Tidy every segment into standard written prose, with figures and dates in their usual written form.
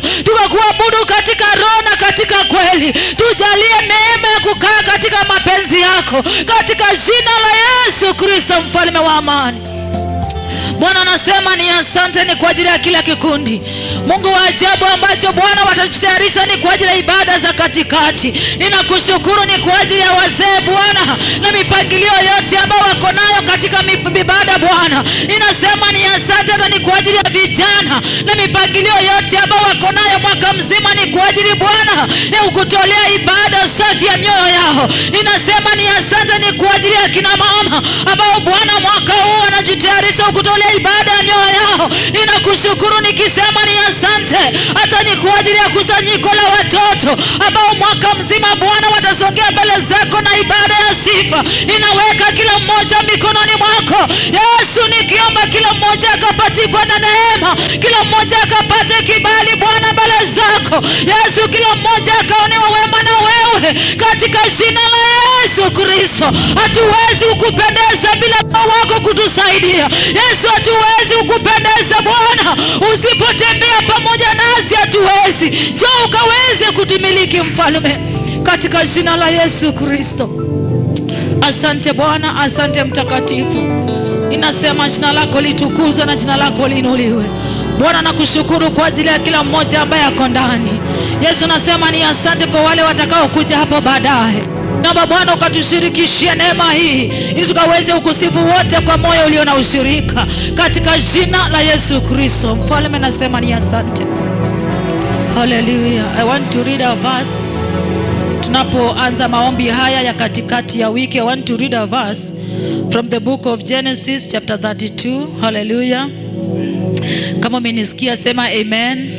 kuabudu, tukakuabudu katika roho na katika kweli. Tujalie neema ya kukaa katika mapenzi yako, katika jina la Yesu Kristo, mfalme wa amani. Bwana anasema ni asante ni kwa ajili ya kila kikundi, Mungu wa ajabu, ambacho Bwana watajitayarisha ni kwa ajili ya ibada za katikati. Ninakushukuru ni kwa ajili ya wazee Bwana, na mipangilio yote ambao wako nayo katika ibada Bwana. Ninasema ni asante ni kwa ajili ya vijana, na mipangilio yote ambao wako nayo mwaka mzima ni kwa ajili Bwana ya kukutolea ibada safi ya mioyo yao. Ninasema ni asante ni kwa ajili ya kina mama ambao Bwana mwaka huu wanajitayarisha kukutolea ibada ya mioyo yao. Ninakushukuru nikisema ni asante hata ni kwa ajili ya kusanyiko la watoto ambao mwaka mzima Bwana watasongea mbele zako na ibada ya sifa. Ninaweka kila mmoja mikononi mwako Yesu, nikiomba kila mmoja akapatikwa na neema, kila mmoja akapate kibali Bwana mbele zako Yesu, kila mmoja akaonewa wema na wewe katika jina la Yesu Kristo. Hatuwezi kukupendeza bila Roho wako kutusaidia Yesu, hatuwezi kukupendeza Bwana usipotembea pamoja nasi, hatuwezi. Njoo ukaweze kutimiliki mfalme, katika jina la Yesu Kristo. Asante Bwana, asante mtakatifu. Ninasema jina lako litukuzwe na jina lako liinuliwe. Bwana nakushukuru kwa ajili ya kila mmoja ambaye ako ndani. Yesu nasema ni asante kwa wale watakao kuja hapo baadaye. Naomba Bwana ukatushirikishie neema hii ili tukaweze ukusifu wote kwa moyo ulio na ushirika, katika jina la Yesu Kristo. Mfalme nasema ni asante. Hallelujah. I want to read a verse. Tunapoanza maombi haya ya katikati ya wiki, I want to read a verse from the book of Genesis chapter 32. Hallelujah. Kama umenisikia sema amen.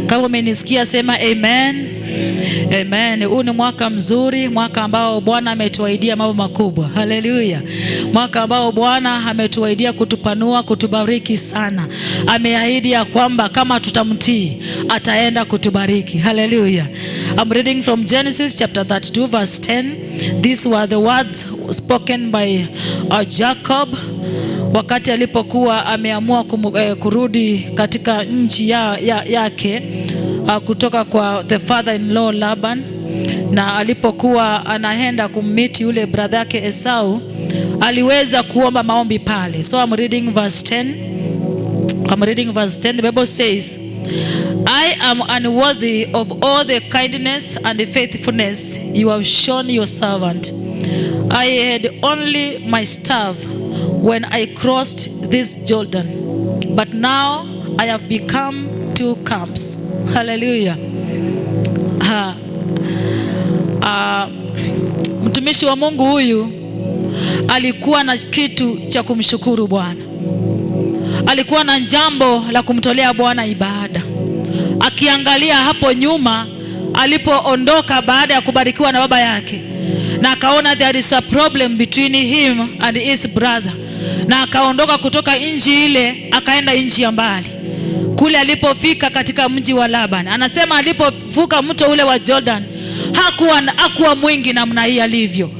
Kama umenisikia sema amen. Amen. Huu ni mwaka mzuri, mwaka ambao Bwana ametuahidia mambo makubwa. Hallelujah. Mwaka ambao Bwana ametuahidia kutupanua, kutubariki sana. Ameahidi ya kwamba kama tutamtii ataenda kutubariki. Hallelujah. I'm reading from Genesis chapter 32 verse 10. These were the words spoken by Jacob wakati alipokuwa ameamua kurudi katika nchi yake kutoka kwa the father-in-law Laban, na alipokuwa anaenda kummiti yule brother yake Esau, aliweza kuomba maombi pale. So I'm reading verse 10. The Bible says, I am unworthy of all the kindness and the faithfulness you have shown your servant. I had only my staff when I crossed this Jordan, but now I have become 2 camps. Hallelujah. Mtumishi wa Mungu huyu alikuwa na kitu cha kumshukuru Bwana. Alikuwa na jambo la kumtolea Bwana ibada. Akiangalia hapo nyuma alipoondoka baada ya kubarikiwa na baba yake, na akaona there is a problem between him and his brother, na akaondoka kutoka nchi ile akaenda nchi ya mbali. Kule alipofika katika mji wa Laban, anasema alipovuka mto ule wa Jordan hakuwa mwingi namna hii alivyo.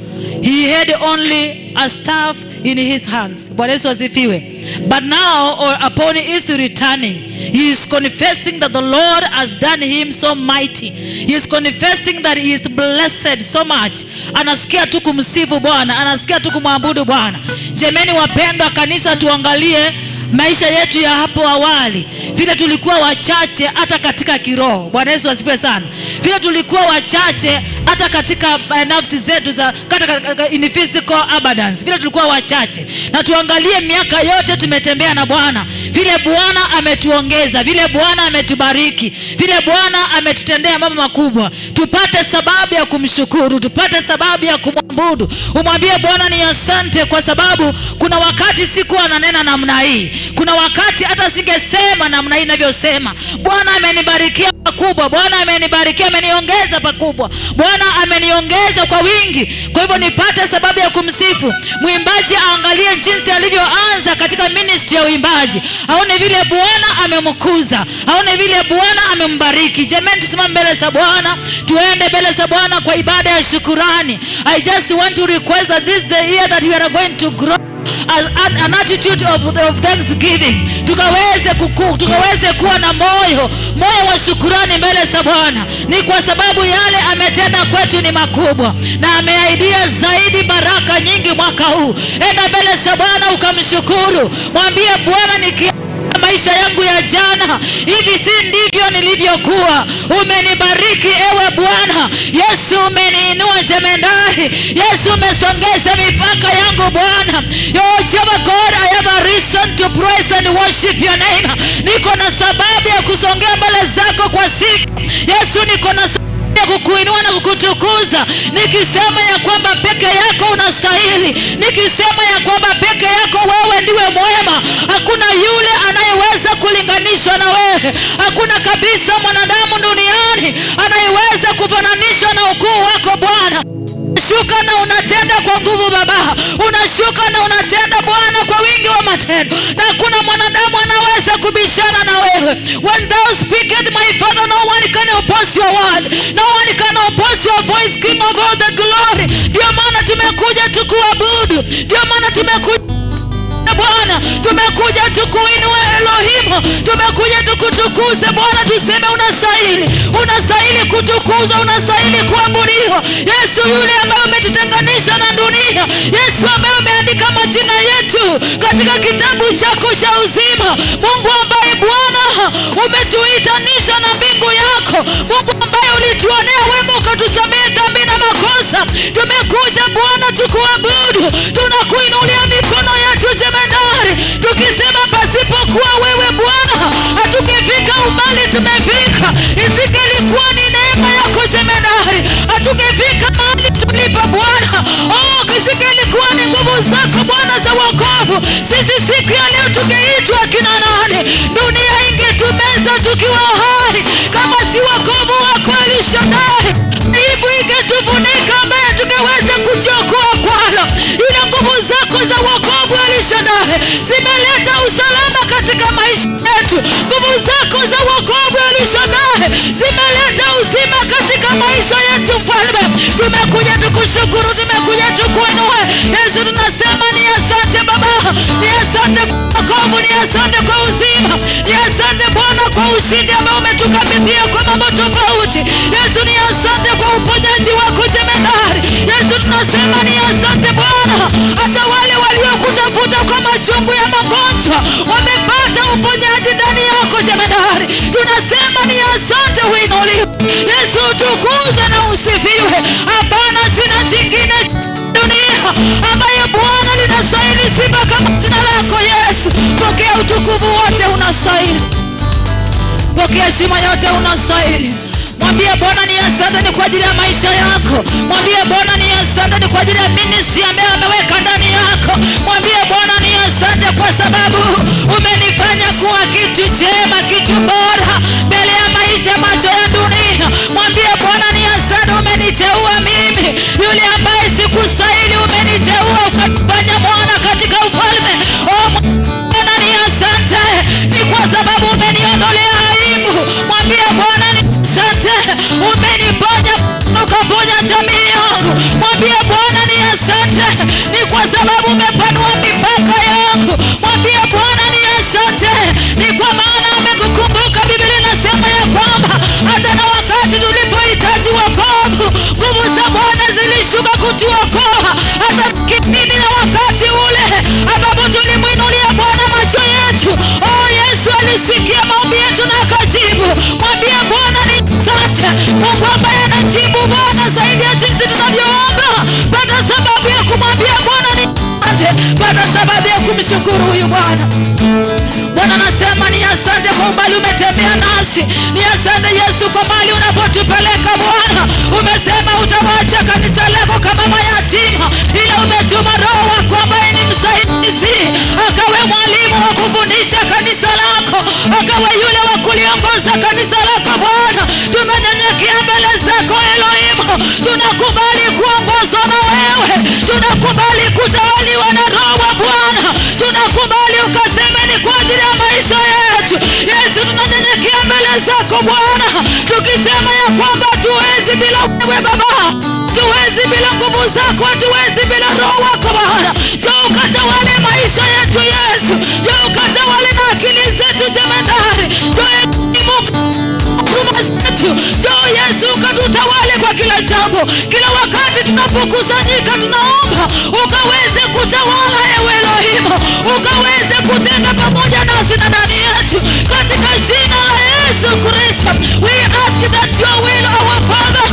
He had only a staff in his hands. Bwana Yesu asifiwe. But now upon his returning, he is confessing that the Lord has done him so mighty. He is confessing that he is blessed so much. Anasikia tu kumsifu Bwana, anasikia tu kumwabudu Bwana. Jemeni wapendwa kanisa, tuangalie maisha yetu ya hapo awali, vile tulikuwa wachache hata katika kiroho. Bwana Yesu asifiwe sana. Vile tulikuwa wachache hata katika nafsi zetu za in physical abundance, vile tulikuwa wachache. Na tuangalie miaka yote tumetembea na Bwana, vile Bwana ametuongeza, vile Bwana ametubariki, vile Bwana ametutendea mambo makubwa. Tupate sababu ya kumshukuru, tupate sababu ya kumwabudu. Umwambie Bwana ni asante, kwa sababu kuna wakati sikuwa nanena namna hii, kuna wakati hata singesema namna hii ninavyosema. Bwanaamenibarikia pakubwa, Bwana amenibariki, ameniongeza pakubwa, Bwana ameniongeza kwa wingi. Kwa hivyo nipate sababu ya kumsifu. Mwimbaji aangalie jinsi alivyoanza katika ministry ya uimbaji, aone vile Bwana amemkuza, aone vile Bwana amembariki. Jamani, tusimame mbele za Bwana, tuende mbele za Bwana kwa ibada ya shukrani. I just want to request that this the year that we are going to grow an attitude of thanksgiving, tukaweze kuwa na moyo wa shukrani mbele za Bwana. Ni kwa sababu yale ametenda kwetu ni makubwa, na ameahidia zaidi baraka nyingi mwaka huu. Enda mbele za Bwana ukamshukuru, mwambie Bwana, maisha yangu ya jana hivi si ndivyo nilivyokuwa. Umenibariki ewe Bwana. Yesu umeniinua jemedari. Yesu umesongeza mipaka yangu Bwana. Jehovah God, I have a reason to praise and worship your name. Niko na sababu ya kusongea mbele zako kwa sifa. Yesu, niko na kukuinua na kukutukuza, nikisema ya kwamba peke yako unastahili, nikisema ya kwamba peke yako wewe ndiwe mwema. Hakuna yule anayeweza kulinganishwa na wewe. Hakuna kabisa mwanadamu duniani anayeweza kufananishwa na ukuu wako Bwana. Unashuka na unatenda kwa nguvu Baba. Unashuka na unatenda Bwana kwa wingi wa matendo, na hakuna mwanadamu anaweza kubishana na wewe. When thou speakest, my Father, no one can oppose your word. No one can oppose your voice, King of all the glory. Ndio maana tumekuja tukuabudu. Ndio maana tumekuja Bwana, tumekuja tukuinue Elohim, tumekuja tukutukuze Bwana, tuseme unastahili kutukuzwa, unastahili kuabudiwa. Yesu yule ambaye umetutenganisha na dunia, Yesu ambaye umeandika majina yetu katika kitabu chako cha uzima, Mungu ambaye Bwana umetuitanisha na mbingu yako, Mungu ambaye ulituonea wema ukatusamehe dhambi na makosa. Tumekuja Bwana tukuabudu, tunakuinulia mikono yetu jemedari, tukisema pasipokuwa wewe Bwana hatungefika umbali tumefika. Isingelikuwa ni neema yako jemedari, hatungefika mahali tulipo Bwana. Isingelikuwa ni nguvu zako Bwana za wokovu, sisi siku ya leo tungeitwa kina nani? Dunia ingetumeza tukiwa hai kama si wokovu wako Elishadai. Hivyo ingetufunika ambaye tungeweza kuchukua kwalo. Ile nguvu zako za wokovu Elishadai zimeleta usalama katika maisha yetu. Nguvu zako za wokovu Elishadai zimeleta uzima katika maisha yetu Mfalme. Tumekuja tukushukuru, tumekuja tukuinue. Yesu, tunasema ni asante Baba, ni asante kwa wokovu, ni asante kwa uzima, ni asante Bwana kwa ushindi ambao umetukabidhia kwa mambo tofauti. Yesu, ni asante kwa uponyaji wako jemedari. Yesu, tunasema ni asante Bwana, hata wale waliokutafuta kwa machungu ya magonjwa wamepata uponyaji ndani yako jemedari. Tunasema ni asante, uinuliwe Yesu, tukuzwe na usifiwe. Hapana jina jingine dunia ambaye Bwana linastahili sifa kama jina lako Yesu. Pokea utukufu wote unastahili, pokea heshima yote unastahili. Mwambie Bwana ni asante ni kwa ajili ya maisha yako. Mwambie Bwana ni asante ni kwa ajili ya ministry ambayo ameweka ndani yako. Mwambie Bwana ni asante kwa sababu umenifanya kuwa kitu chema, kitu bora mbele ya maisha macho ya dunia. Mwambie Bwana ni asante, umeniteua mimi yule ambaye sikustahili, umeniteua ukafanya mwana katika ufalme. Bwana ni asante ni kwa sababu umeniondolea aibu. Mwambie Bwana ni asante, umeniponya ukaponya jamii yangu. Mwambie Bwana ni asante ni kwa sababu umepanua mipaka yangu. Mwambie Bwana ni asante ni kwa maana umekukumbuka. Biblia inasema ya kwamba hata na wakati tulipohitaji wokovu, nguvu za Bwana zilishuka kutuokoa. Hata kipindi na wakati ule ambapo tulimwinulia Bwana macho yetu, Yesu alisikia maombi yetu na akajibu. Mwambie Bwana ni asante, Mungu ambaye anajibu Bwana zaidi ya jinsi tunavyoomba. Pata sababu ya kumwambia Bwana ni asante, pata sababu ya kumshukuru huyu Bwana. Bwana anasema ni asante kwa umbali umetembea nasi. Ni asante Yesu kwa mahali unapotupeleka Bwana. Umesema utawacha kanisa lako kama mayatima, ila umetuma Roho wako ambaye ni msaidizi, akawe mwalimu wa kufundisha kanisa lako, akawe yule wa kuliongoza kanisa lako Bwana. Tumenyenyekea mbele zako Elohim, tunakubali kuongozwa na wewe, tunakubali kutawaliwa na Roho wa Bwana, tunakubali ukaseme ni kwa ajili ya maisha yetu. Yesu, tunanyenyekea mbele zako Bwana, tukisema ya kwamba tuwezi bila wewe Baba, tuwezi bila nguvu zako, tuwezi bila Roho wako Bwana. Njoo ukatawale maisha Kila wakati tunapokusanyika tunaomba ukaweze kutawala ewe Elohim, ukaweze kutenda pamoja nasi na ndani yetu katika jina la Yesu Kristo. We ask that your will, our Father,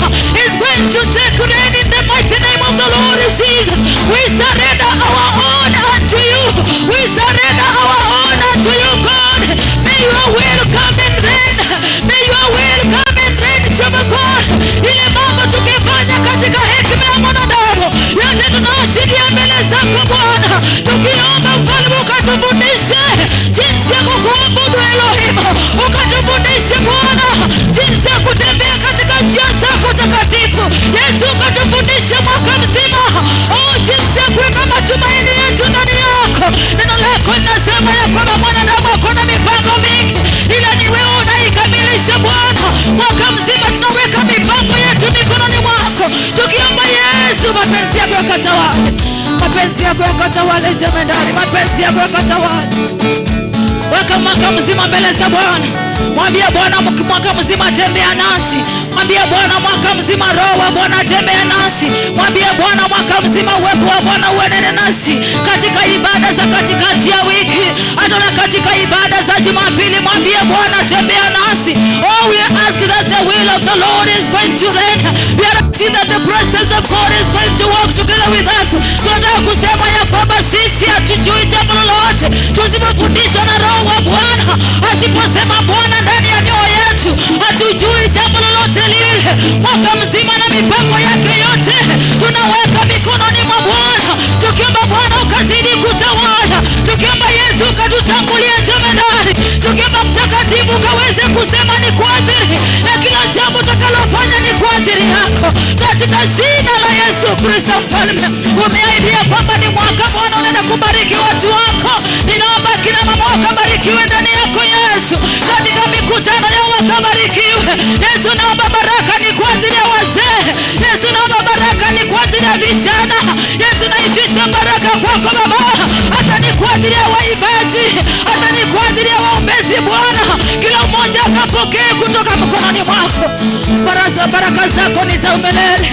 is going to take reign in the mighty name of the Lord Jesus. We surrender our own unto you. We surrender our own unto you, God. May your will come and reign. May your will come and reign, Jehovah God. Ile mambo tukifanya katika hekima ya mwanadamu, yote tunaachilia mbele zako Bwana, tukiomba Mfalme ukatufundishe jinsi ya kukuabudu Elohim, ukatufundishe Bwana jinsi ya kutembea katika njia zako takatifu. Yesu, ukatufundishe mwaka mzima jinsi ya kuweka matumaini yetu ndani yako. Neno lako linasema ya kwamba mwanadamu akona mipango mingi, ila ni wewe unaikamilisha Bwana. Mwaka mzima tunaweka mipango yetu mikononi mwako, tukiomba Yesu mapenzi yako yakatawale, mapenzi yako yakatawale jemedari, mapenzi yako yakatawale. Weka mwaka mzima mbele za Bwana. Mwambie Bwana mwaka mzima tembea nasi. Mwambie Bwana mwaka mzima Roho wa Bwana tembea nasi. Mwambie Bwana mwaka mzima uwepo wa Bwana uenende nasi katika ibada za katikati ya wiki, hata na katika ibada za Jumapili. Mwambie Bwana tembea nasi. Oh, we ask that the will of the Lord is going to reign. We are asking that the presence of God is going to walk together with us. Tunataka kusema ya kwamba sisi hatujui jambo lolote tusipofundishwa na Roho wa Bwana. Asiposema Bwana ndani ya mioyo yetu, hatujui jambo lolote lile. Mwaka mzima na mipango yake yote tunaweka mikononi mwa Bwana, tukiomba Bwana ukazidi kutawala, tukiomba Yesu ukatutangulie jemedari, tukiomba Mtakatifu ukaweze kusema ni kwa ajili ya kila jambo utakalofanya ni kwa ajili yako, katika jina la Yesu Kristo. Mfalme, umeahidia kwamba ni mwaka Bwana unaenda kubariki watu wako. Ninaomba kina mama wakabarikiwe ndani yako Yesu, katika mikutano yao wakabarikiwe Yesu. Naomba baraka ni kwa ajili ya wazee Yesu, naomba baraka ni kwa ajili ya vijana Yesu, naitisha baraka kwako Baba, hata ni kwa ajili ya waimbaji, hata ni kwa ajili ya waombezi Bwana, kila mmoja akapokee kutoka mkononi mwako. Baraka zako ni za umilele,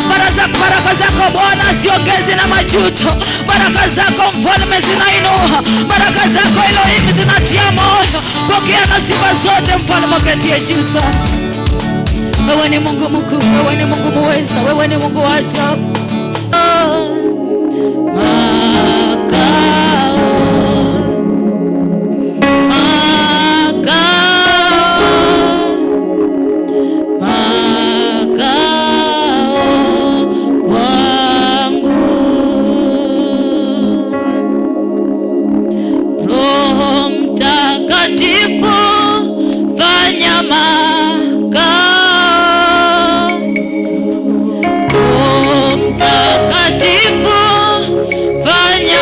baraka zako Bwana siongezi na majuto, baraka zako Mfalme zinainua, baraka zako Elohim zinatia moyo. Pokea na sifa zote Mfalme, uketie juu sana. Wewe ni Mungu mkuu, wewe ni Mungu muweza, wewe ni Mungu wa ajabu. Fanya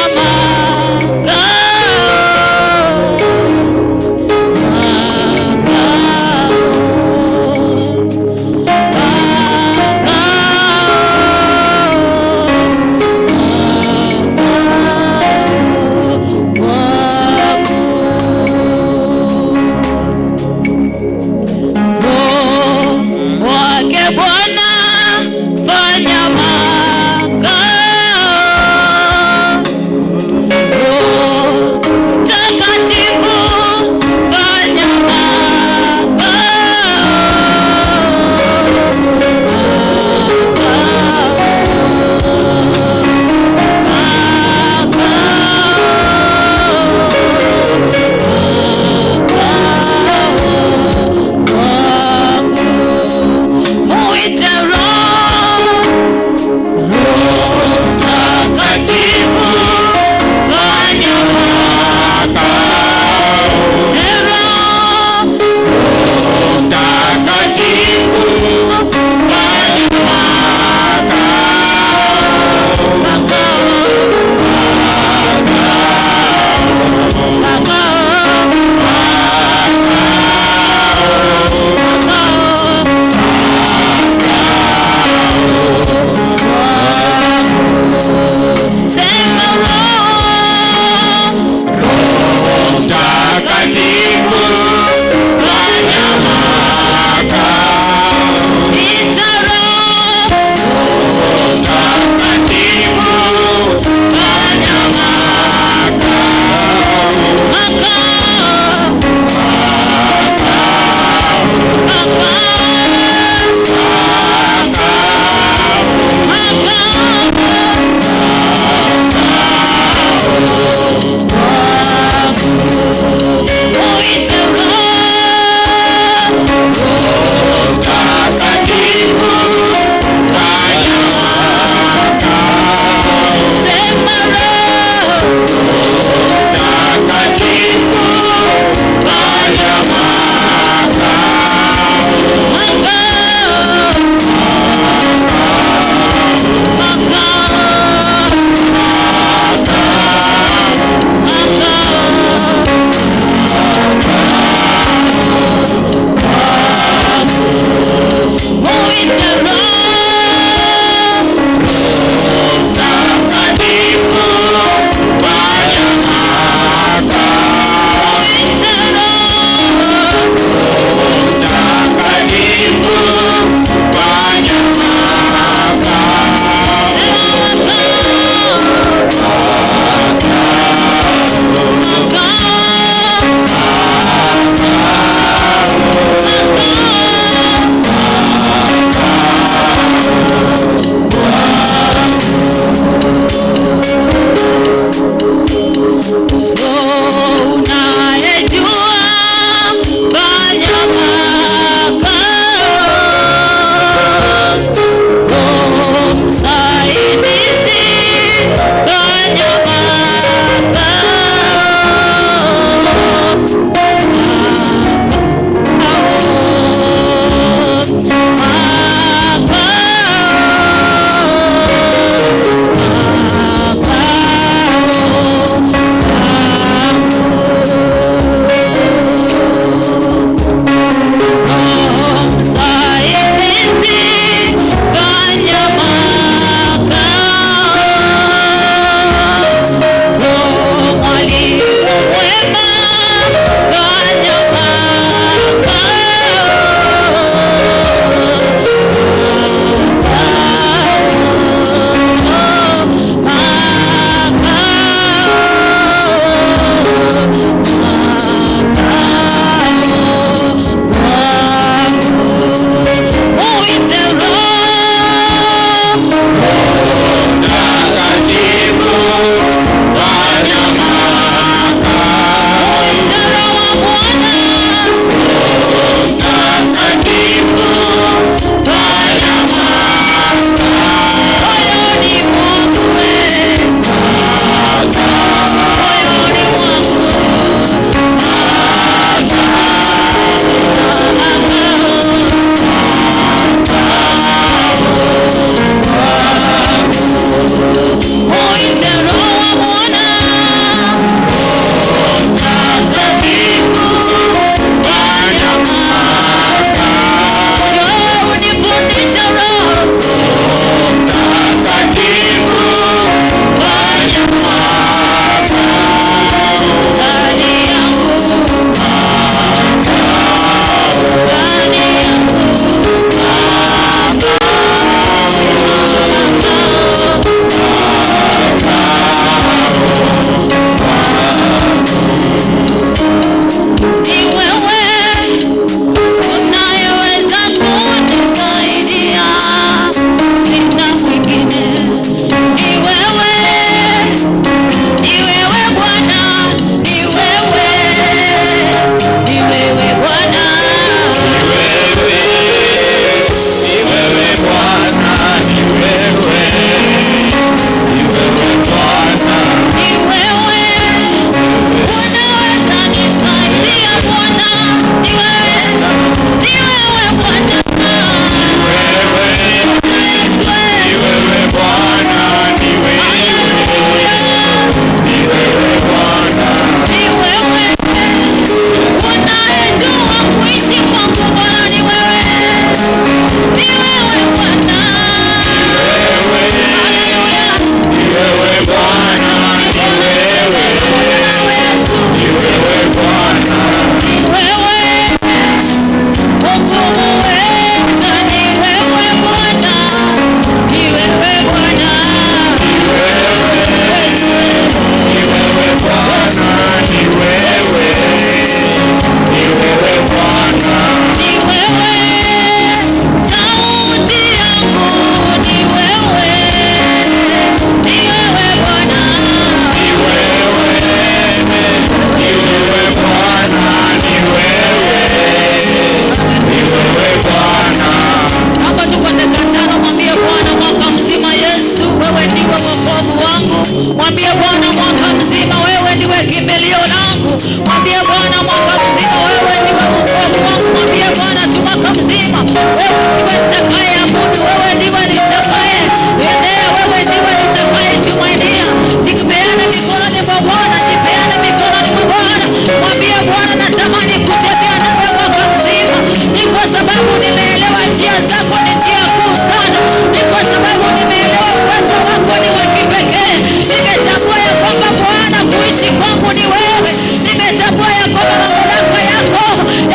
kwangu ni wewe. Nimetambua ya kwamba mamlaka yako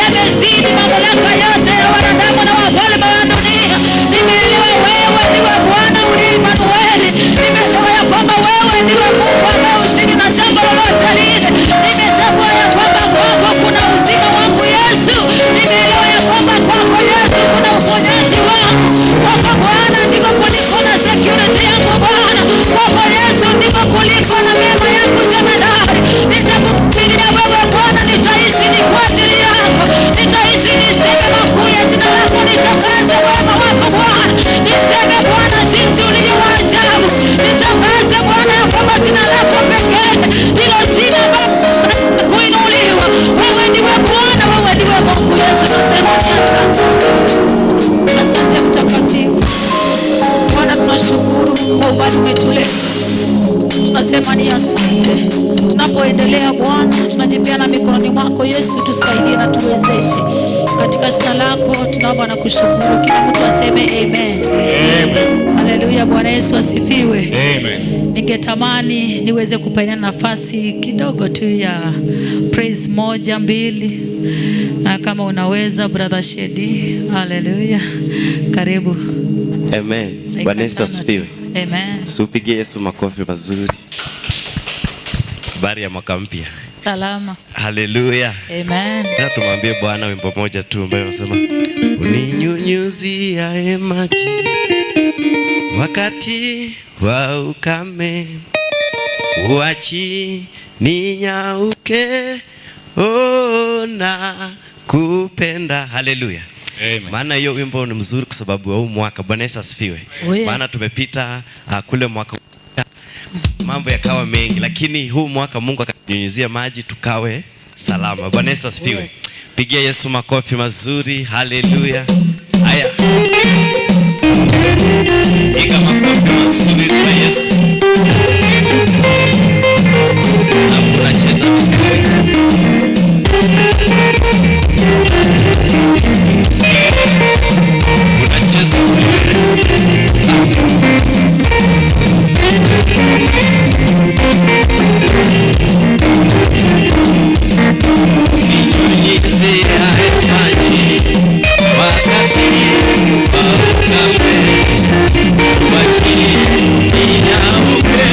yamezidi mamlaka yote ya wanadamu na wafalme wa dunia. Nimeelewa wewe ndiwe Bwana Emanueli. Nimeelewa ya kwamba wewe ndiwe Mungu ambaye ushindi na jambo lolote lile. Nimetambua ya kwamba kwako kuna uzima wangu Yesu. Nimeelewa ya kwamba kwako Yesu kuna uponyaji wangu. Kwako Bwana ndiko kuliko na security yangu Bwana. Kwako Yesu ndiko kuliko na mema yangu jemadari. Nitakupigia wewe Bwana, nitaishi ni kwa ajili yako. Nitaishi niseme makuu ya jina lako, nitangaze wema wako Bwana. Niseme Bwana jinsi ulivyo wa ajabu. Nitangaze Bwana ya kwamba jina lako pekee ndilo jina ambalo kuinuliwa. Wewe ndiwe Bwana, wewe ndiwe Mungu Yesu. Nasema ni asante. Asante mtakatifu. Bwana tunashukuru kwa umbali umetuleta. Tunasema ni asante. Tunapoendelea Bwana, tunajipeana mikononi mwako Yesu, tusaidie na tuwezeshe. Katika jina lako tunaomba na kushukuru. Kila mtu aseme amen. Amen. Haleluya, Bwana Yesu asifiwe. Amen. Ningetamani niweze kupata nafasi kidogo tu ya praise moja mbili. Kama unaweza brother Shedi. Haleluya. Karibu. Amen. Bwana Yesu asifiwe. Amen. Supigie Yesu makofi mazuri. Habari ya mwaka mpya. Salama. Haleluya. Amen. Na tumwambie Bwana wimbo moja tu ambao unasema uninyunyuzia maji wakati wa ukame, uachi ninyauke, ona kupenda. Haleluya. Amen. Maana hiyo wimbo ni mzuri kwa sababu wa huu mwaka. Bwana Yesu asifiwe. Yes. Maana tumepita kule mwaka mambo yakawa mengi, lakini huu mwaka Mungu akatunyunyizia maji tukawe salama. Bwana Yesu asifiwe. Yes. Pigia Yesu makofi mazuri. Haleluya. Haya. Piga makofi mazuri kwa Yesu. Na unacheza vizuri. Unacheza vizuri. Ninyunyizia maji wakati wa ukame, uachi ninyauke,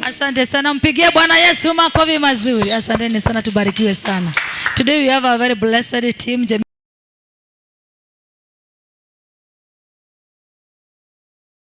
Asante sana, mpigie Bwana Yesu makofi mazuri. Asanteni sana, tubarikiwe sana. Today we have a very blessed team.